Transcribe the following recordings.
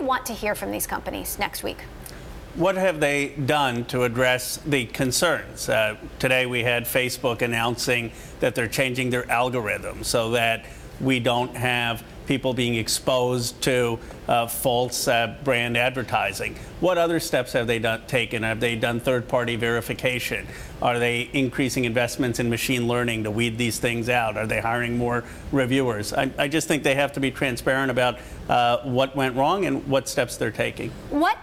you want to hear from these companies next week? What have they done to address the concerns? Today we had Facebook announcing that they're changing their algorithm so that we don't have people being exposed to false brand advertising. What other steps have they taken? Have they done third-party verification? Are they increasing investments in machine learning to weed these things out? Are they hiring more reviewers? I just think they have to be transparent about what went wrong and what steps they're taking. What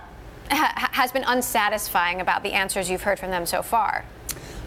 has been unsatisfying about the answers you've heard from them so far?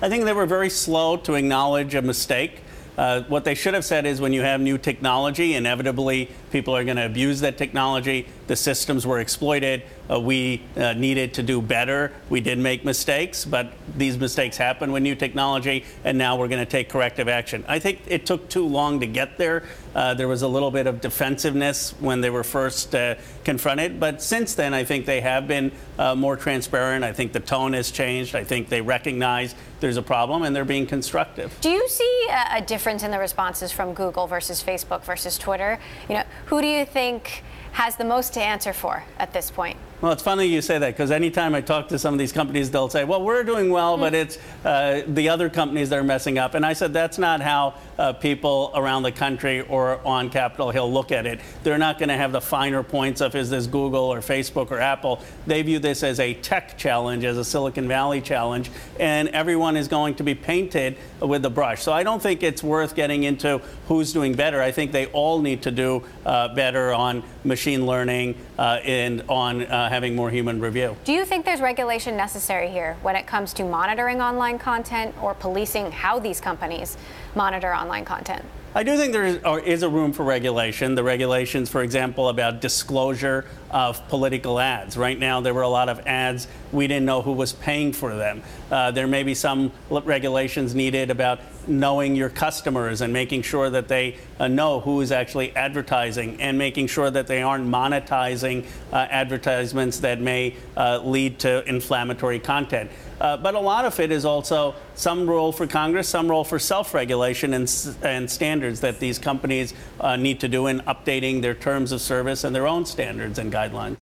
I think they were very slow to acknowledge a mistake. What they should have said is when you have new technology, inevitably people are going to abuse that technology. The systems were exploited. We needed to do better. We did make mistakes, but these mistakes happen with new technology, and now we're going to take corrective action. I think it took too long to get there. There was a little bit of defensiveness when they were first confronted, but since then I think they have been more transparent. I think the tone has changed. I think they recognize there's a problem, and they're being constructive. Do you see a difference in the responses from Google versus Facebook versus Twitter? You know, who do you think has the most to answer for at this point? Well, it's funny you say that, because anytime I talk to some of these companies, they'll say, well, we're doing well, but it's the other companies that are messing up. And I said, that's not how people around the country or on Capitol Hill look at it. They're not going to have the finer points of, is this Google or Facebook or Apple? They view this as a tech challenge, as a Silicon Valley challenge, and everyone is going to be painted with the brush. So I don't think it's worth getting into who's doing better. I think they all need to do better on machine learning and on having more human review. Do you think there's regulation necessary here when it comes to monitoring online content or policing how these companies monitor online content? I do think there is a room for regulation. The regulations, for example, about disclosure of political ads. Right now, there were a lot of ads. We didn't know who was paying for them. There may be some regulations needed about knowing your customers and making sure that they know who is actually advertising, and making sure that they aren't monetizing advertisements that may lead to inflammatory content. But a lot of it is also some role for Congress, some role for self-regulation and standards that these companies need to do in updating their terms of service and their own standards and guidelines.